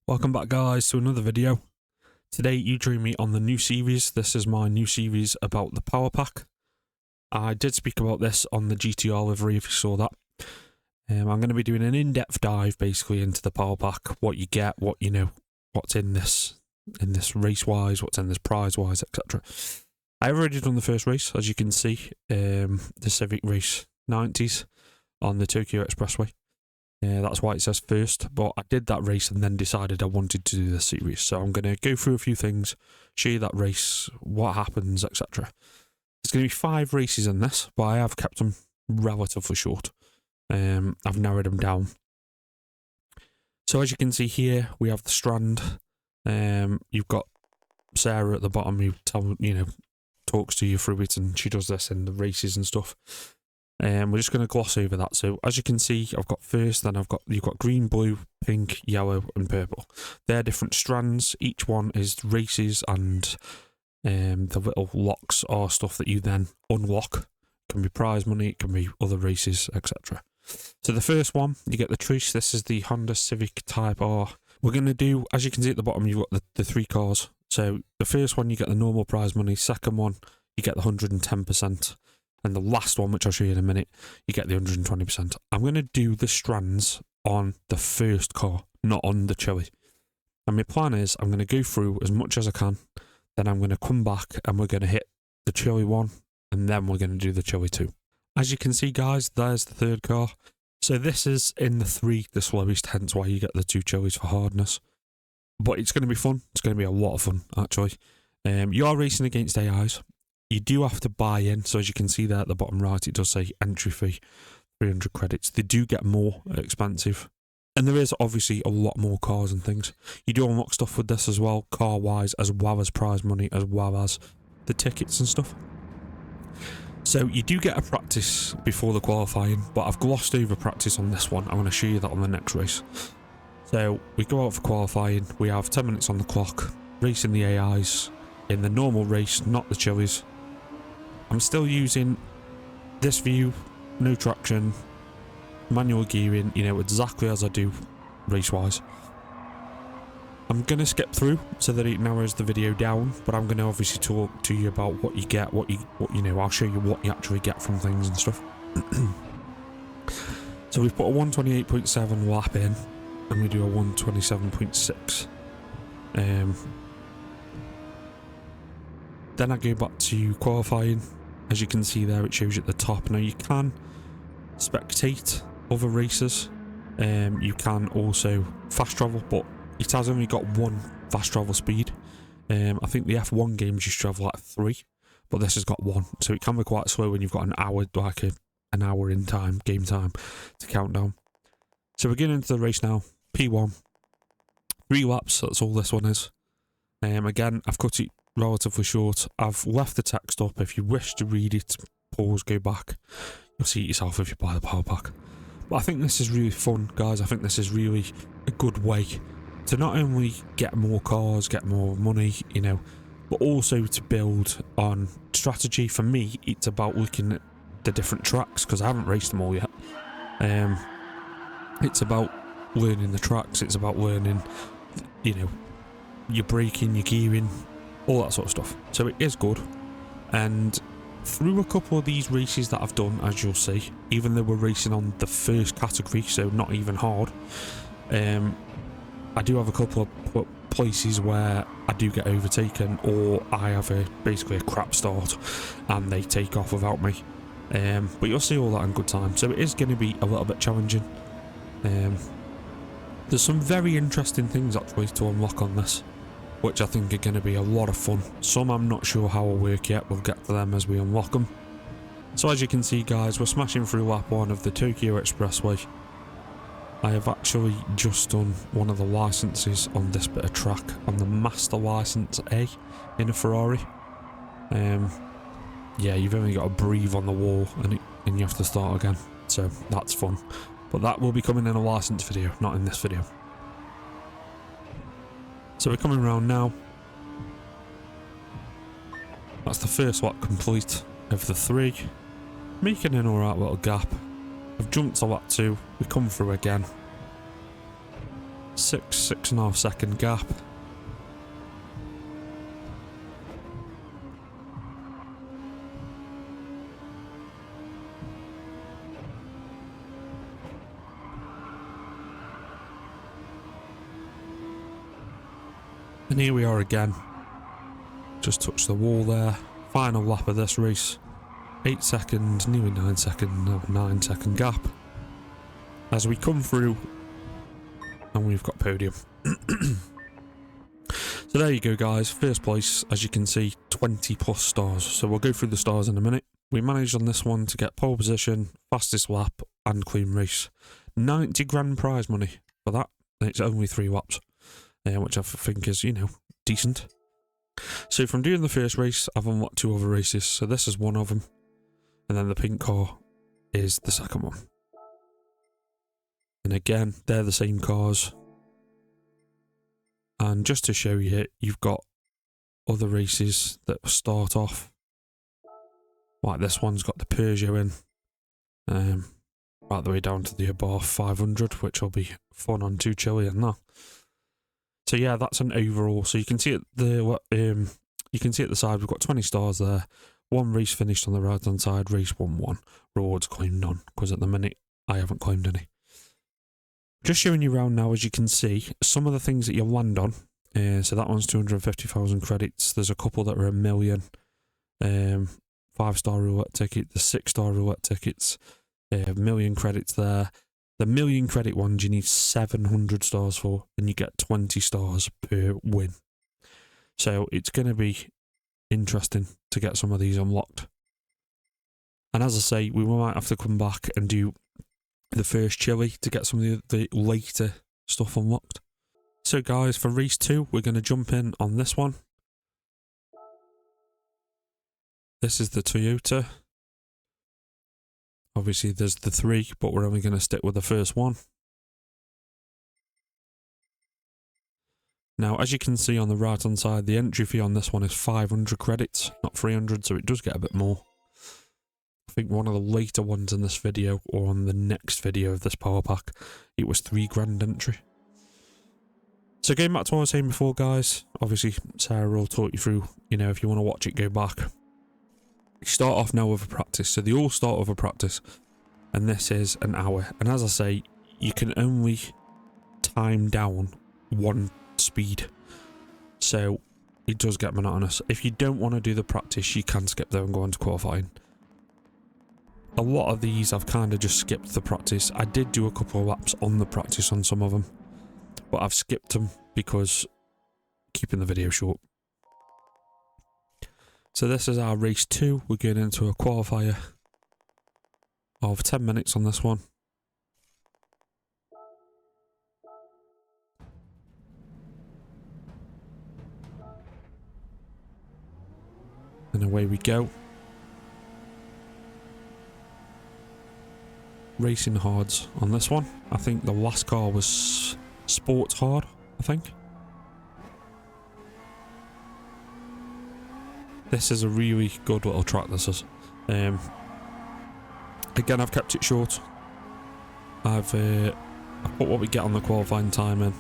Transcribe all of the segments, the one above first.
Welcome back guys to another video. Today you join me on the new series. This is my new series about the power pack. I did speak about this on the GTR livery if you saw that. I'm going to be doing an in-depth dive basically into the power pack, what you get, what you know, what's in this race wise, what's in this prize wise, etc. I've already done the first race, as you can see, the Civic Race 90s on the Tokyo Expressway. That's why it says first, but I did that race and then decided I wanted to do this series. So I'm going to go through a few things, show you that race, what happens, etc. There's going to be 5 races in this, but I have kept them relatively short. I've narrowed them down. So as you can see here, we have the strand. You've got Sarah at the bottom who talks to you through it, and she does this in the races and stuff. We're just going to gloss over that. So as you can see, I've got first, then you've got green, blue, pink, yellow, and purple. They're different strands. Each one is races, and the little locks are stuff that you then unlock. It can be prize money, it can be other races, etc. So the first one, you get the Trace. This is the Honda Civic Type R. We're going to do, as you can see at the bottom, you've got the 3 cars. So the first one, you get the normal prize money. Second one, you get the 110%. And the last one, which I'll show you in a minute, you get the 120%. I'm going to do the strands on the first car, not on the Chili. And my plan is I'm going to go through as much as I can, then I'm going to come back and we're going to hit the Chili one, and then we're going to do the Chili 2. As you can see, guys, there's the third car. So this is in the 3, the slowest, hence why you get the 2 Chilis for hardness. But it's going to be fun. It's going to be a lot of fun, actually. You are racing against AIs. You do have to buy in, so as you can see there at the bottom right, it does say entry fee, 300 credits. They do get more expensive. And there is obviously a lot more cars and things. You do unlock stuff with this as well, car-wise, as well as prize money, as well as the tickets and stuff. So you do get a practice before the qualifying, but I've glossed over practice on this one. I'm going to show you that on the next race. So we go out for qualifying, we have 10 minutes on the clock, racing the AIs in the normal race, not the Chilis. I'm still using this view, no traction, manual gearing, exactly as I do race-wise. I'm going to skip through so that it narrows the video down, but I'm going to obviously talk to you about what you get, I'll show you what you actually get from things and stuff. So we've put a 128.7 lap in, and we do a 127.6. Then I go back to qualifying. As you can see there, it shows you at the top. Now you can spectate other racers. You can also fast travel, but it has only got 1 fast travel speed. I think the F1 games used to have like 3, but this has got 1. So it can be quite slow when you've got an hour, an hour in time, game time, to count down. So we're getting into the race now. P1. 3 laps, that's all this one is. Again, I've cut it relatively short. I've left the text up. If you wish to read it, pause, go back. You'll see it yourself if you buy the power pack. But I think this is really fun, guys. I think this is really a good way to not only get more cars, get more money, but also to build on strategy. For me, it's about looking at the different tracks, because I haven't raced them all yet. It's about learning the tracks. It's about learning, your braking, your gearing, all that sort of stuff. So it is good. And through a couple of these races that I've done, as you'll see, even though we're racing on the first category, so not even hard, I do have a couple of places where I do get overtaken, or I have basically a crap start and they take off without me. But you'll see all that in good time. So it is going to be a little bit challenging. There's some very interesting things actually to unlock on this, which I think are going to be a lot of fun. Some I'm not sure how will work yet. We'll get to them as we unlock them. So as you can see, guys, we're smashing through lap 1 of the Tokyo Expressway. I have actually just done one of the licenses on this bit of track, on the Master License A in a Ferrari. Yeah, you've only got to breathe on the wall and you have to start again. So that's fun. But that will be coming in a license video, not in this video. So we're coming around now. That's the first lap complete of the 3. Making an alright little gap. I've jumped to lap 2. We come through again. 6.5 second gap. And here we are again. Just touched the wall there. Final lap of this race. 8 second, nearly 9 second, no, 9 second gap. As we come through, and we've got podium. So there you go, guys. First place, as you can see, 20 plus stars. So we'll go through the stars in a minute. We managed on this one to get pole position, fastest lap, and clean race. 90 grand prize money for that. And it's only 3 laps. Which I think is, you know, decent. So from doing the first race, I've unlocked 2 other races. So this is one of them. And then the pink car is the second one. And again, they're the same cars. And just to show you, you've got other races that start off. Like this one's got the Peugeot in. Right the way down to the above 500, which will be fun on 2 chilly and that. So yeah, that's an overall. So you can see at the side we've got 20 stars there. 1 race finished on the right hand side. Race 1-1. Rewards claimed none, because at the minute I haven't claimed any. Just showing you around now, as you can see, some of the things that you land on. So that one's 250,000 credits. There's a couple that are 1 million. 5-star roulette ticket. The 6-star roulette tickets. 1 million credits there. The 1 million credit ones you need 700 stars for, and you get 20 stars per win. So it's going to be interesting to get some of these unlocked. And as I say, we might have to come back and do the first chili to get some of the later stuff unlocked. So guys, for race 2, we're going to jump in on this one. This is the Toyota. Obviously there's the 3, but we're only going to stick with the first one. Now, as you can see on the right hand side, the entry fee on this one is 500 credits, not 300, so it does get a bit more. I think one of the later ones in this video, or on the next video of this power pack, it was 3 grand entry. So going back to what I was saying before, guys, obviously Sarah will talk you through, you know, if you want to watch it, go back. You start off now with a practice, so they all start with a practice, and this is an hour. And as I say, you can only time down 1 speed, so it does get monotonous. If you don't want to do the practice, you can skip there and go on to qualifying. A lot of these I've kind of just skipped the practice. I did do a couple of laps on the practice on some of them, but I've skipped them because keeping the video short. So this is our race 2. We're going into a qualifier of 10 minutes on this one. And away we go. Racing hards on this one. I think the last car was sports hard, I think. This is a really good little track, this is. Again, I've kept it short. I've put what we get on the qualifying time in.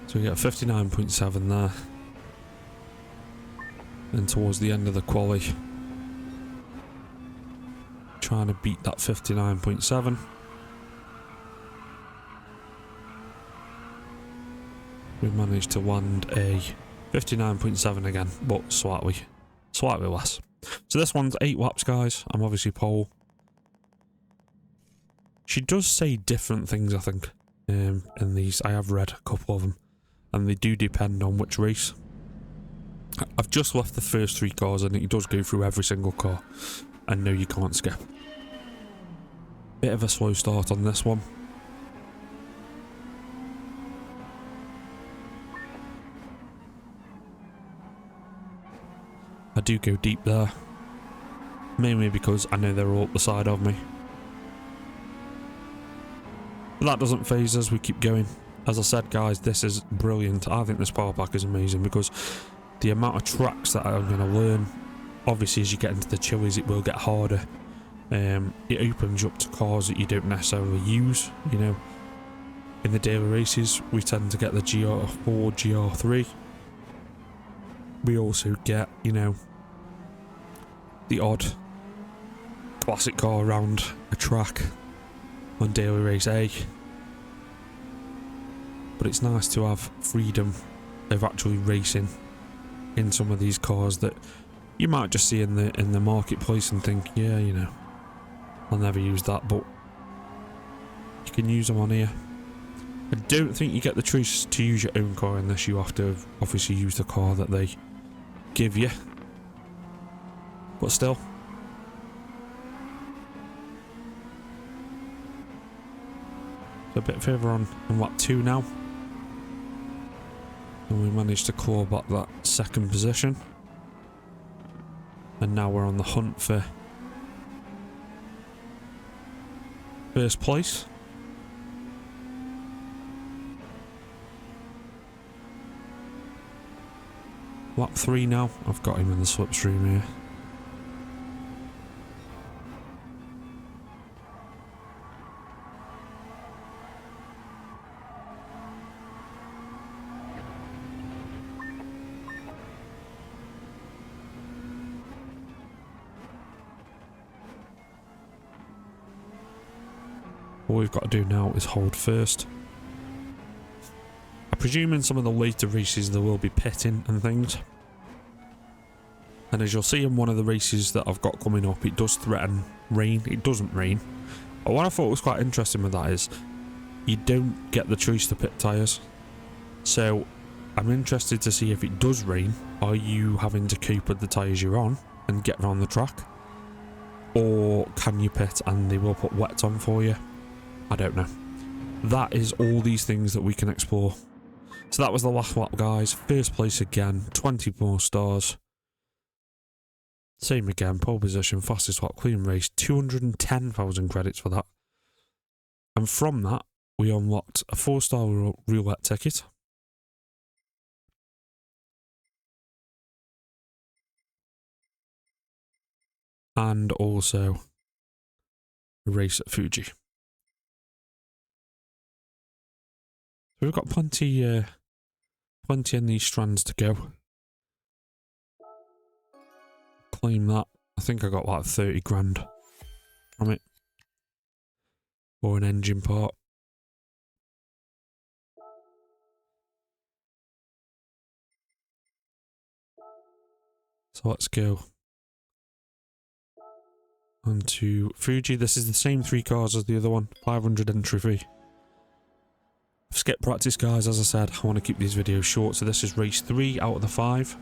So we get a 59.7 there. And towards the end of the quali, trying to beat that 59.7. We managed to land a 59.7 again, but slightly less. So this one's 8 laps, guys. I'm obviously pole. She does say different things, I think, in these. I have read a couple of them, and they do depend on which race. I've just left the first 3 cars, and it does go through every single car, and no, you can't skip. Bit of a slow start on this one. I do go deep there, mainly because I know they're all up the side of me. But that doesn't phase us, we keep going. As I said, guys, this is brilliant. I think this power pack is amazing because the amount of tracks that I'm going to learn, obviously as you get into the chillies it will get harder. It opens you up to cars that you don't necessarily use, you know. In the daily races, we tend to get the GR4, GR3. We also get, you know, the odd classic car around a track on daily race A. But it's nice to have freedom of actually racing in some of these cars that you might just see in the marketplace and think, yeah, you know, I'll never use that, but you can use them on here. I don't think you get the choice to use your own car in this. You have to obviously use the car that they give you. But still. So a bit further on in lap 2 now. And we managed to claw back that second position. And now we're on the hunt for first place. Lap 3 now. I've got him in the slipstream here. All we've got to do now is hold first. I presume in some of the later races there will be pitting and things. And as you'll see in one of the races that I've got coming up, it does threaten rain. It doesn't rain. But what I thought was quite interesting with that is you don't get the choice to pit tyres. So I'm interested to see if it does rain, are you having to cope with the tyres you're on and get around the track? Or can you pit and they will put wets on for you? I don't know. That is all these things that we can explore. So that was the last lap, guys. First place again, 24 stars. Same again, pole position, fastest lap, clean race, 210,000 credits for that. And from that, we unlocked a 4-star roulette ticket. And also a race at Fuji. So we've got plenty in these strands to go. Claim that. I think I got like 30 grand from it. Or an engine part. So let's go on to Fuji. This is the same 3 cars as the other one. 500 entry fee. I've skipped practice, guys. As I said, I want to keep these videos short. So this is race 3 out of the 5.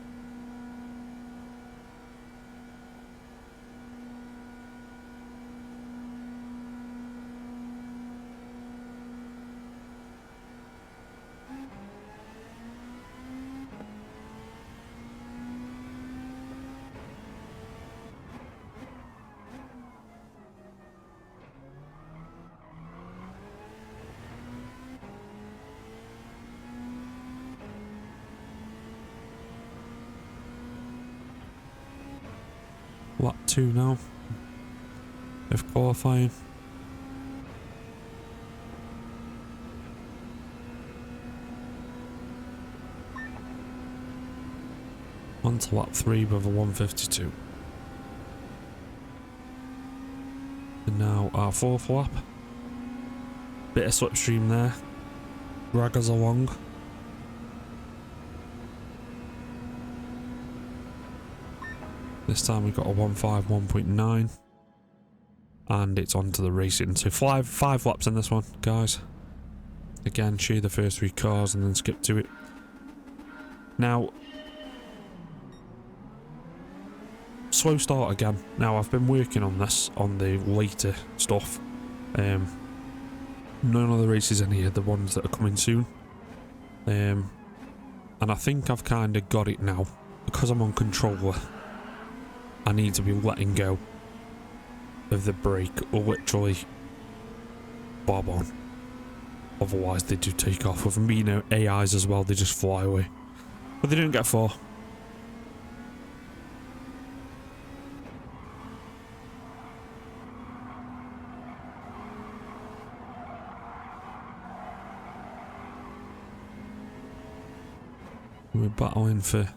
Lap 2 now of qualifying. On to lap 3 with a 152. And now our 4th lap. Bit of slipstream there. Drag us along. This time we got a 151.9 and it's on to the racing. So five laps in this one, guys. Again, show you the first 3 cars and then skip to it. Now, slow start again. Now, I've been working on this, on the later stuff. None of the races in here, the ones that are coming soon. And I think I've kind of got it now. Because I'm on controller, I need to be letting go of the brake or literally bob on. Otherwise they do take off. With them being AIs as well, they just fly away. But they don't get far. We're battling for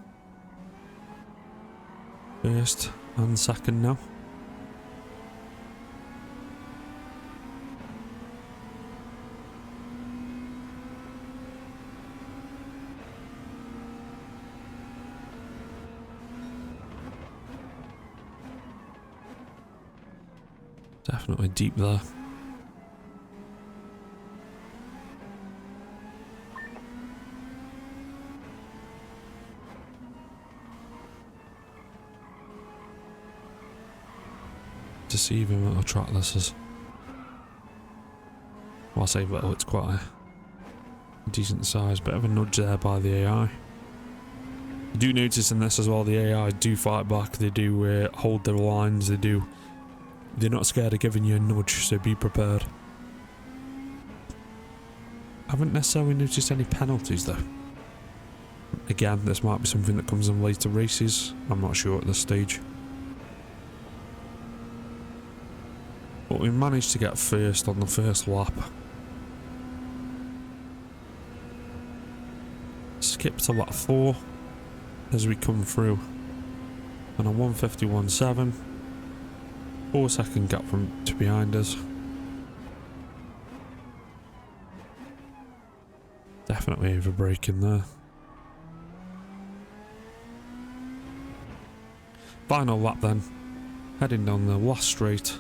first and second now. Definitely deep there. Deceiving little track this is. Well, I say little, it's quite a decent size. Bit of a nudge there by the AI. You do notice in this as well, the AI do fight back. They do hold their lines. They're not scared of giving you a nudge, so be prepared. I haven't necessarily noticed any penalties though. Again, this might be something that comes in later races. I'm not sure at this stage. But we managed to get first on the first lap. Skip to lap 4 as we come through. And a 151.7. 4-second gap from to behind us. Definitely over braking there. Final lap then. Heading down the last straight.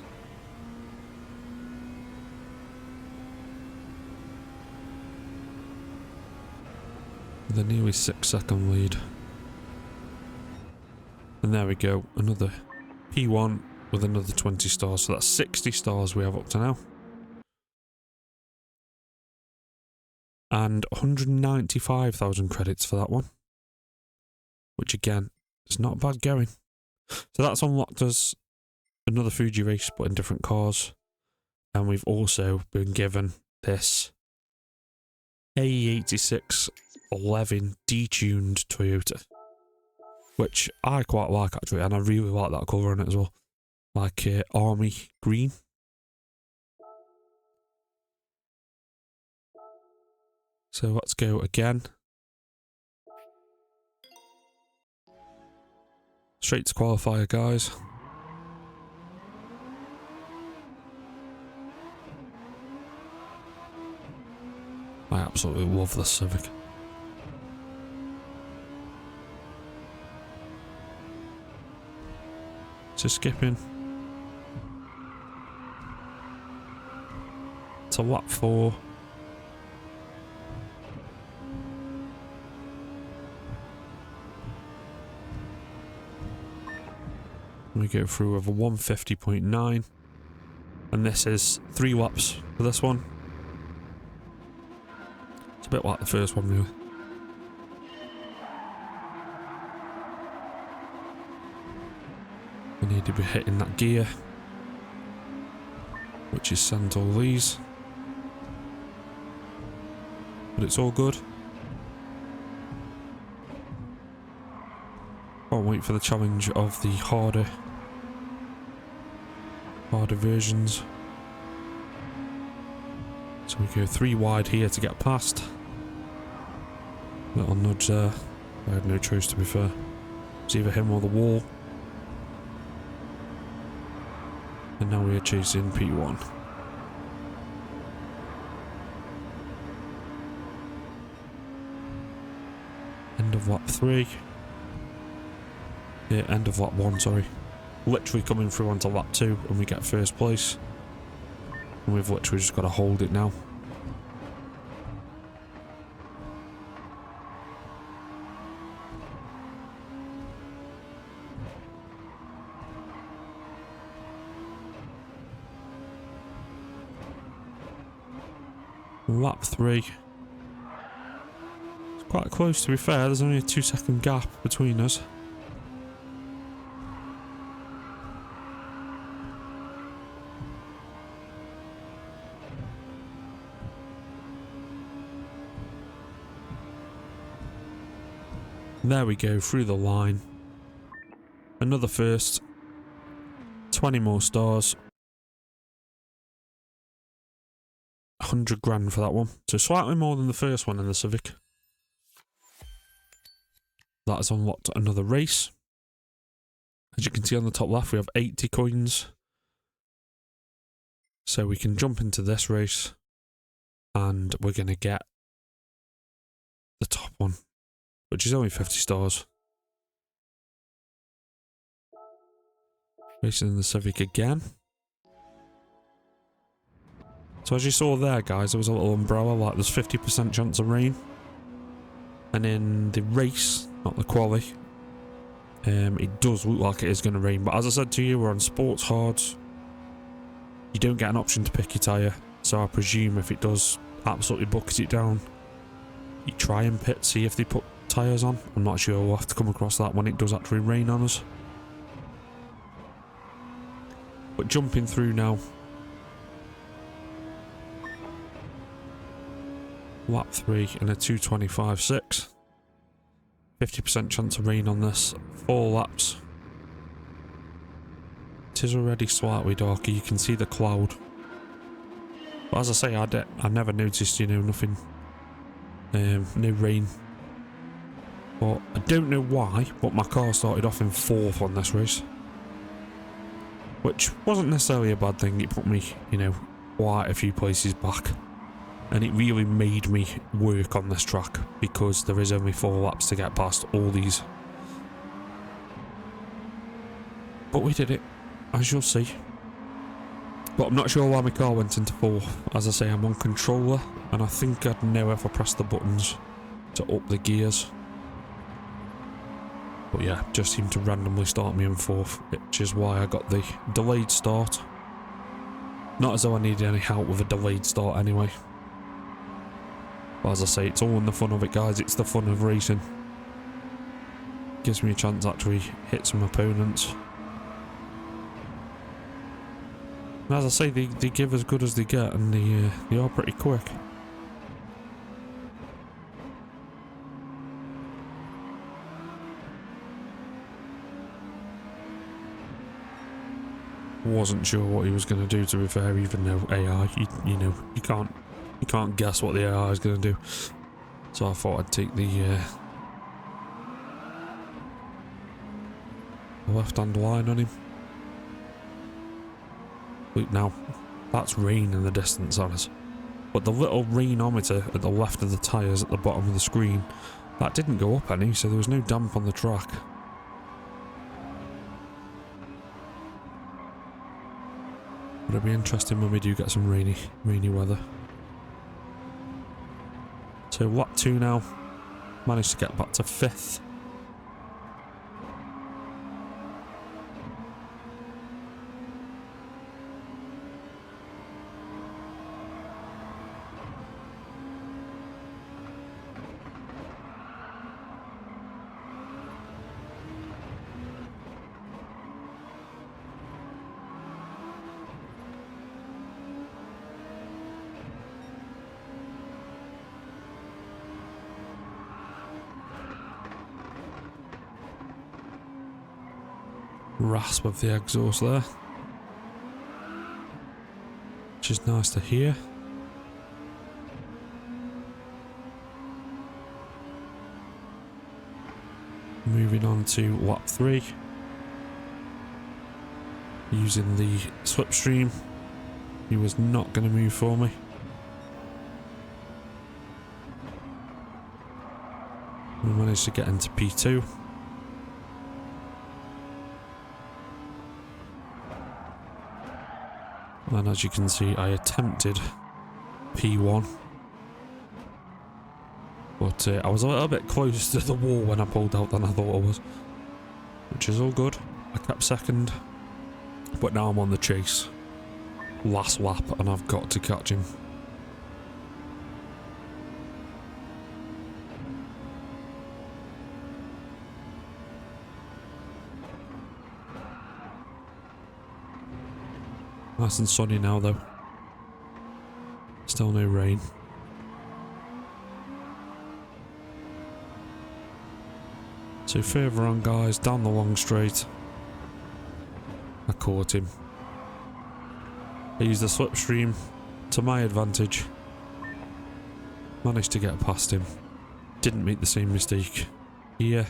With a nearly 6-second lead. And there we go, another P1 with another 20 stars, so that's 60 stars we have up to now. And 195,000 credits for that one. Which again, is not bad going. So that's unlocked us another Fuji race, but in different cars. And we've also been given this AE86 11 detuned Toyota, which I quite like actually, and I really like that colour on it as well, like army green. So let's go again. Straight to qualifier, guys. I absolutely love this Civic. So skipping to lap 4. We go through with a 150.9, and this is 3 laps for this one. It's a bit like the first one really. We need to be hitting that gear, which is sent all these, but it's all good. Can't wait for the challenge of the harder versions. So we go 3 wide here to get past. Little nudge there. I had no choice, to be fair. It's either him or the wall. And now we are chasing P1. End of lap 3. Yeah, end of lap 1, sorry. Literally coming through onto lap 2 and we get first place. And we've literally just got to hold it now. Lap 3. It's quite close, to be fair. There's only a 2-second gap between us. There we go, through the line. Another first. 20 more stars. 100 grand for that one. So slightly more than the first one in the Civic. that has unlocked another race. As you can see on the top left, we have 80 coins. So we can jump into this race and we're going to get the top one, which is only 50 stars. Racing in the Civic again. So as you saw there, guys, there was a little umbrella, like there's 50% chance of rain. And in the race, not the quali, it does look like it is going to rain. But as I said to you, we're on sports hards. You don't get an option to pick your tyre. So I presume if it does absolutely bucket it down, you try and pit, see if they put tyres on. I'm not sure, we'll have to come across that when it does actually rain on us. But jumping through now. Lap 3 in a 2:25.6. 50% chance of rain on this. 4 laps. It is already slightly darker, you can see the cloud. But as I say, I never noticed, you know, nothing. No rain. But I don't know why, but my car started off in 4th on this race. Which wasn't necessarily a bad thing, it put me, you know, quite a few places back. And it really made me work on this track because there is only 4 laps to get past all these. But we did it, as you'll see. But I'm not sure why my car went into 4th. As I say, I'm on controller and I think I'd know if I pressed the buttons to up the gears. But yeah, just seemed to randomly start me in 4th, which is why I got the delayed start. Not as though I needed any help with a delayed start anyway. But as I say, it's all in the fun of it, guys. It's the fun of racing. Gives me a chance to actually hit some opponents. And as I say, they give as good as they get, and they are pretty quick. Wasn't sure what he was going to do, to be fair, even though AI, you know, you can't guess what the AI is going to do. So I thought I'd take the left-hand line on him. Look now, that's rain in the distance on us. But the little rainometer at the left of the tyres at the bottom of the screen, that didn't go up any, so there was no damp on the track. But it'll be interesting when we do get some rainy weather. So lap 2 now, managed to get back to 5th. Rasp of the exhaust there, which is nice to hear. Moving on to lap 3, using the slipstream. He was not going to move for me. We managed to get into P2. And as you can see, I attempted P1, but I was a little bit closer to the wall when I pulled out than I thought I was, which is all good. I kept 2nd, but now I'm on the chase. Last lap, and I've got to catch him. Nice and sunny now though. Still no rain. So further on, guys, down the long straight. I caught him. I used the slipstream to my advantage. Managed to get past him. Didn't make the same mistake here.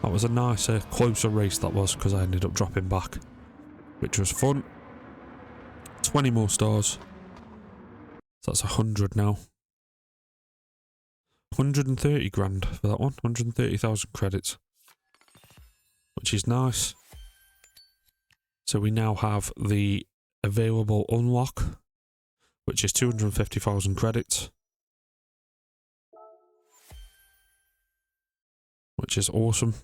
That was a nicer, closer race that was, because I ended up dropping back, which was fun. 20 more stars. So that's 100 now. 130 grand for that one. 130,000 credits. Which is nice. So we now have the available unlock, which is 250,000 credits. Which is awesome.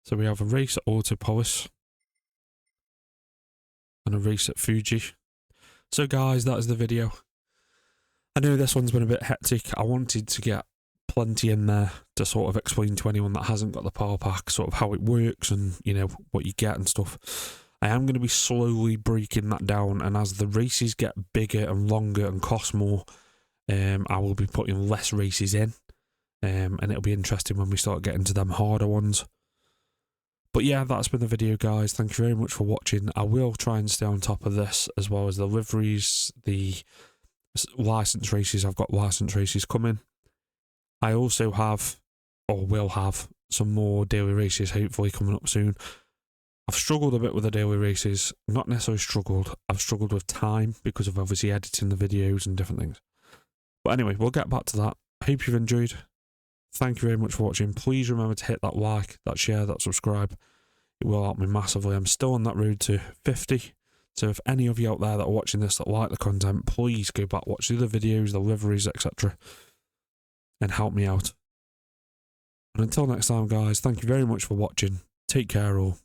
So we have a race at Autopolis and a race at Fuji. So guys, that is the video. I know this one's been a bit hectic. I wanted to get plenty in there to sort of explain to anyone that hasn't got the power pack sort of how it works and, you know, what you get and stuff. I am going to be slowly breaking that down, and as the races get bigger and longer and cost more, I will be putting less races in, and it'll be interesting when we start getting to them harder ones. But yeah, that's been the video, guys. Thank you very much for watching. I will try and stay on top of this, as well as the liveries, the license races. I've got license races coming. I also have, or will have, some more daily races hopefully coming up soon. I've struggled a bit with the daily races. Not necessarily struggled. I've struggled with time because of obviously editing the videos and different things. But anyway, we'll get back to that. I hope you've enjoyed. Thank you very much for watching. Please remember to hit that like, that share, that subscribe. It will help me massively. I'm still on that road to 50. So if any of you out there that are watching this that like the content, please go back, watch the other videos, the liveries, etc. and help me out. And until next time, guys, thank you very much for watching. Take care all.